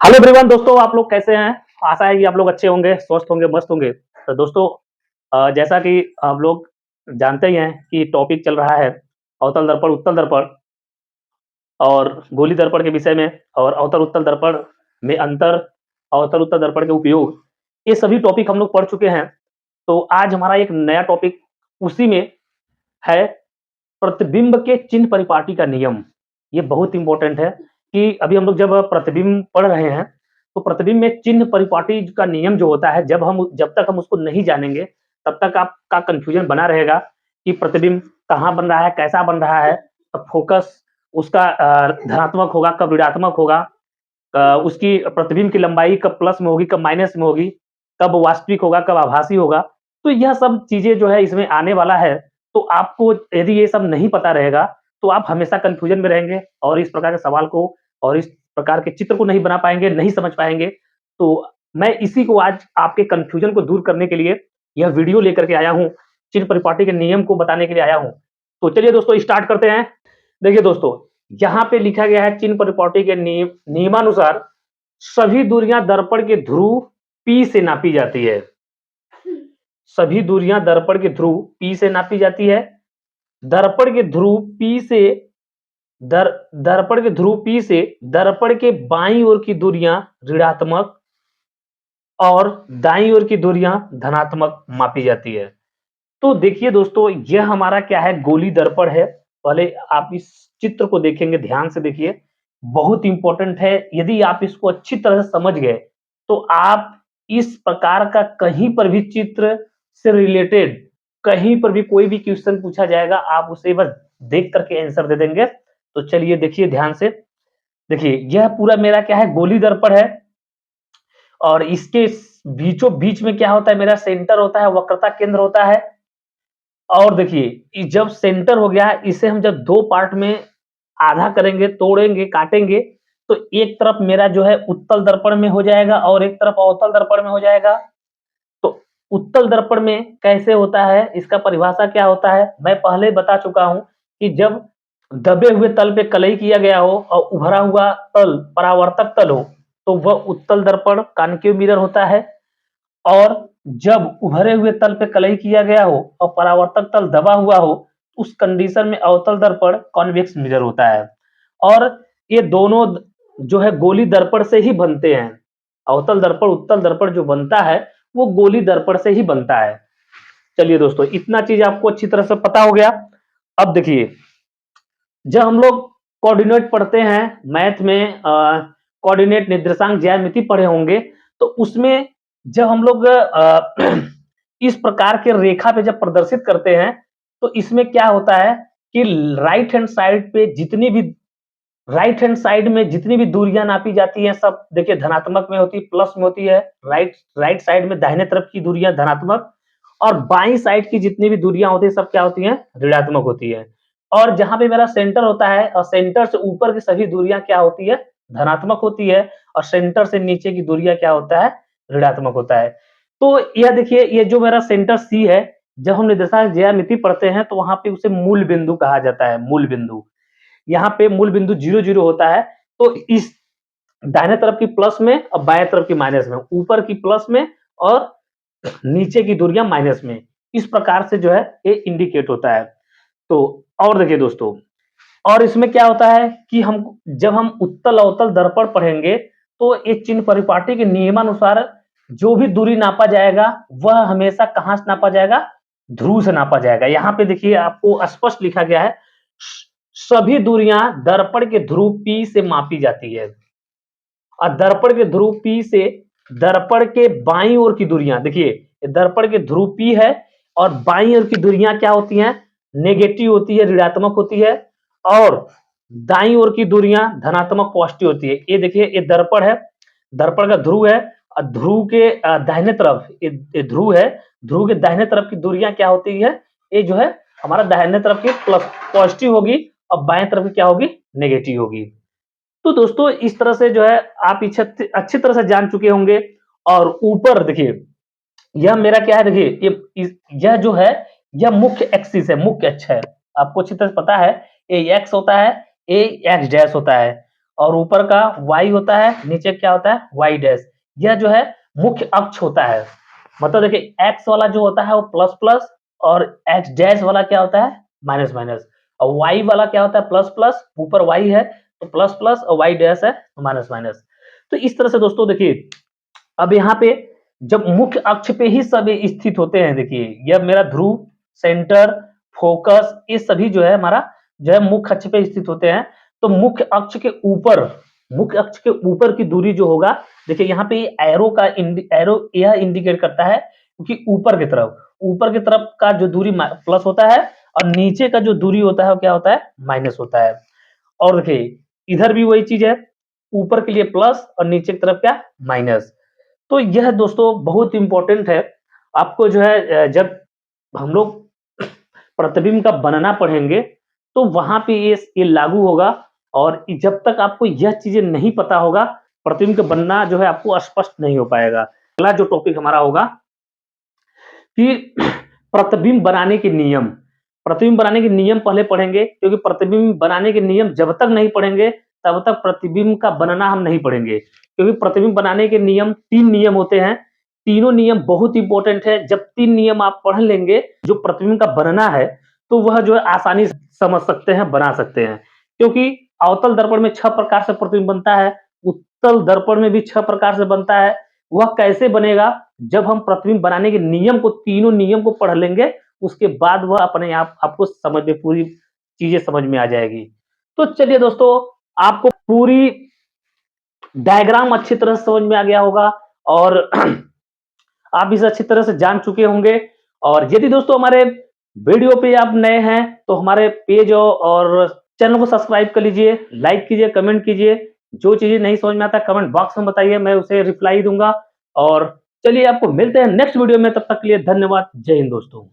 Hello everyone दोस्तों, आप लोग कैसे हैं? आशा है कि आप लोग अच्छे होंगे, स्वस्थ होंगे, मस्त होंगे। तो दोस्तों, जैसा कि आप लोग जानते ही हैं कि टॉपिक चल रहा है अवतल दर्पण, उत्तल दर्पण और गोली दर्पण के विषय में और अवतल उत्तल दर्पण में अंतर, अवतल उत्तल दर्पण के उपयोग, ये सभी टॉपिक हम लोग पढ़ चुके हैं। तो आज हमारा एक नया टॉपिक उसी में है, प्रतिबिंब के चिन्ह परिपाटी का नियम। ये बहुत इंपॉर्टेंट है कि अभी हम लोग जब प्रतिबिंब पढ़ रहे हैं, तो प्रतिबिंब में चिन्ह परिपाटी का नियम जो होता है, जब तक हम उसको नहीं जानेंगे, तब तक आपका कन्फ्यूजन बना रहेगा कि प्रतिबिंब कहाँ बन रहा है, कैसा बन रहा है, फोकस उसका धनात्मक होगा, कब ऋणात्मक होगा, उसकी प्रतिबिंब की लंबाई कब प्लस में होगी, कब माइनस में होगी, कब वास्तविक होगा, कब आभासी होगा। तो यह सब चीजें जो है इसमें आने वाला है। तो आपको यदि ये सब नहीं पता रहेगा, तो आप हमेशा कन्फ्यूजन में रहेंगे और इस प्रकार के सवाल को और इस प्रकार के चित्र को नहीं बना पाएँगे, नहीं समझ पाएँगे। तो मैं इसी को आज आपके कन्फ्यूजन को दूर करने के लिए यह वीडियो लेकर के आया हूँ, चिन्ह परिपाटी के नियम को बताने के लिए आया हूँ। तो चलिए दोस्तों स्टार्ट करते हैं। देखिए दोस्तों, यहाँ पे लिखा गया है चिन्ह परिपाटी के नियमानुसार सभी दूरियां दर्पण के ध्रुव P से नापी जाती है। सभी दूरियां दर्पण के ध्रुव P से नापी जाती है। दर्पण के ध्रुव P से दर्पण के ध्रुव P से दर्पण के बाईं ओर की दूरियां ऋणात्मक और दाईं ओर की दूरियां धनात्मक मापी जाती है। तो देखिए दोस्तों, यह हमारा क्या है, गोली दर्पण है। पहले आप इस चित्र को देखेंगे, ध्यान से देखिए, बहुत इंपॉर्टेंट है। यदि आप इसको अच्छी तरह से समझ गए, तो आप इस प्रकार का कहीं पर भी चित्र से रिलेटेड कहीं पर भी कोई भी क्वेश्चन पूछा जाएगा, आप उसे बस देख करके आंसर दे देंगे। तो चलिए देखिए ध्यान से। देखिए, यह पूरा मेरा क्या है, गोली दर्पण है और इसके बीचों बीच में क्या होता है, मेरा सेंटर होता है, वक्रता केंद्र होता है। और देखिए, जब सेंटर हो गया, इसे हम जब दो पार्ट में आधा करेंगे, तोड़ेंगे, काटेंगे, तो एक तरफ मेरा जो है उत्तल दर्पण में हो जाएगा और एक तरफ अवतल दर्पण में हो जाएगा। तो उत्तल दर्पण में कैसे होता है, इसका परिभाषा क्या होता है, मैं पहले बता चुका हूं कि जब दबे हुए तल पे कलई किया गया हो और उभरा हुआ तल परावर्तक तल हो, तो वह उत्तल दर्पण कॉन्केव मिरर होता है। और जब उभरे हुए तल पे कलई किया गया हो और परावर्तक तल दबा हुआ हो, उस कंडीशन में अवतल दर्पण कॉन्वेक्स मिरर होता है। और ये दोनों जो है गोली दर्पण से ही बनते हैं। अवतल दर्पण, उत्तल दर्पण जो बनता है, वो गोली दर्पण से ही बनता है। चलिए दोस्तों, इतना चीज आपको अच्छी तरह से पता हो गया। अब देखिए, जब हम लोग कोऑर्डिनेट पढ़ते हैं मैथ में, कोऑर्डिनेट, निर्देशांक, ज्यामिति पढ़े होंगे, तो उसमें जब हम लोग इस प्रकार के रेखा पे जब प्रदर्शित करते हैं, तो इसमें क्या होता है कि राइट हैंड साइड में जितनी भी दूरियां नापी जाती हैं, सब देखिए धनात्मक में होती है, प्लस में होती है। राइट साइड में दाहिने तरफ की दूरियां धनात्मक और बाईं साइड की जितनी भी दूरियां होती है, सब क्या होती हैं, ऋणात्मक होती है। और जहां पे मेरा सेंटर होता है, और सेंटर से ऊपर की सभी दूरियां क्या होती है, धनात्मक होती है। और सेंटर से नीचे की दूरियां क्या होता है, ऋणात्मक होता है। तो यह देखिए, ये जो मेरा सेंटर सी है, जब हम निर्देशांक ज्यामिति पढ़ते हैं, तो वहां पे उसे मूल बिंदु कहा जाता है। मूल बिंदु, यहाँ पे मूल बिंदु 0 0 होता है। तो इस दाहिने तरफ की प्लस में और बाएं तरफ की माइनस में, ऊपर की प्लस में और नीचे की दूरियां माइनस में, इस प्रकार से जो है ये इंडिकेट होता है। तो और देखिए दोस्तों, और इसमें क्या होता है कि हम जब हम उत्तल अवतल दर्पण पढ़ेंगे, तो ये चिन्ह परिपाटी के नियमानुसार जो भी दूरी नापा जाएगा, वह हमेशा कहां से नापा जाएगा, ध्रुव से नापा जाएगा। यहाँ पे देखिए, आपको स्पष्ट लिखा गया है, सभी दूरियां दर्पण के ध्रुव P से मापी जाती है। और दर्पण के ध्रुव P से दर्पण के बाईं ओर की दूरियां, देखिए दर्पण के ध्रुव P है और बाईं ओर की दूरियां क्या होती हैं, नेगेटिव होती है, ऋणात्मक होती है। और दाईं ओर की दूरियां धनात्मक, पॉजिटिव होती है। ये देखिए, ये दर्पण है, दर्पण का ध्रुव है और ध्रुव के दाहिने तरफ ये ध्रुव है, ध्रुव के दाहिने तरफ की दूरियां क्या होती है, ये जो है हमारा दाहिने तरफ की प्लस पॉजिटिव होगी और बाएं तरफ की क्या होगी, नेगेटिव होगी। तो दोस्तों, इस तरह से जो है आप अच्छी तरह से जान चुके होंगे। और ऊपर देखिए, यह मेरा क्या है, देखिए यह जो है, यह मुख्य एक्सिस है, मुख्य अक्ष है। आपको अच्छी तरह से पता है, ये एक्स होता है, ये एक्स डैश होता है। और ऊपर का y होता है, नीचे क्या होता है y डैश। यह जो है मुख्य अक्ष होता है। मतलब देखिए x वाला जो होता है वो प्लस प्लस और x डैश वाला क्या होता है माइनस माइनस, और y वाला क्या होता है प्लस प्लस, ऊपर y है तो प्लस प्लस और y डैश है तो माइनस माइनस। तो इस तरह से दोस्तों देखिए अब यहाँ पे जब मुख्य अक्ष पे ही सब स्थित होते हैं, देखिए यह मेरा ध्रुव, सेंटर, फोकस, ये सभी जो है हमारा जो है मुख्य अक्ष पे स्थित होते हैं। तो मुख्य अक्ष के ऊपर की दूरी जो होगा, देखिए यहाँ पे एरो यह इंडिकेट करता है कि ऊपर की तरफ का जो दूरी प्लस होता है और नीचे का जो दूरी होता है वो क्या होता है माइनस होता है। और देखिए इधर भी वही चीज है, ऊपर के लिए प्लस और नीचे की तरफ क्या माइनस। तो यह दोस्तों बहुत इंपॉर्टेंट है। आपको जो है जब हम लोग प्रतिबिंब का बनना पढ़ेंगे तो वहां पे ये लागू होगा, और जब तक आपको यह चीजें नहीं पता होगा प्रतिबिंब का बनना जो है आपको स्पष्ट नहीं हो पाएगा। अगला जो टॉपिक हमारा होगा कि प्रतिबिंब बनाने के नियम। प्रतिबिंब बनाने के नियम पहले पढ़ेंगे, क्योंकि प्रतिबिंब बनाने के नियम जब तक नहीं पढ़ेंगे तब तक प्रतिबिंब का बनना हम नहीं पढ़ेंगे। क्योंकि प्रतिबिंब बनाने के नियम 3 नियम होते हैं, तीनों नियम बहुत इंपॉर्टेंट है। जब 3 नियम आप पढ़ लेंगे जो प्रतिबिंब का बनना है तो वह जो है आसानी से समझ सकते हैं, बना सकते हैं। क्योंकि अवतल दर्पण में 6 प्रकार से प्रतिबिंब बनता है, उत्तल दर्पण में भी 6 प्रकार से बनता है। वह कैसे बनेगा, जब हम प्रतिबिंब बनाने के नियम को, तीनों नियम को पढ़ लेंगे उसके बाद वह अपने आप आपको समझ में पूरी चीजें समझ में आ जाएगी। तो चलिए दोस्तों, आपको पूरी डायग्राम अच्छी तरह से समझ में आ गया होगा और आप इसे अच्छी तरह से जान चुके होंगे। और यदि दोस्तों हमारे वीडियो पे आप नए हैं तो हमारे पेज और चैनल को सब्सक्राइब कर लीजिए, लाइक कीजिए, कमेंट कीजिए। जो चीजें नहीं समझ में आता कमेंट बॉक्स में बताइए, मैं उसे रिप्लाई दूंगा। और चलिए आपको मिलते हैं नेक्स्ट वीडियो में, तब तक के लिए धन्यवाद। जय हिंद दोस्तों।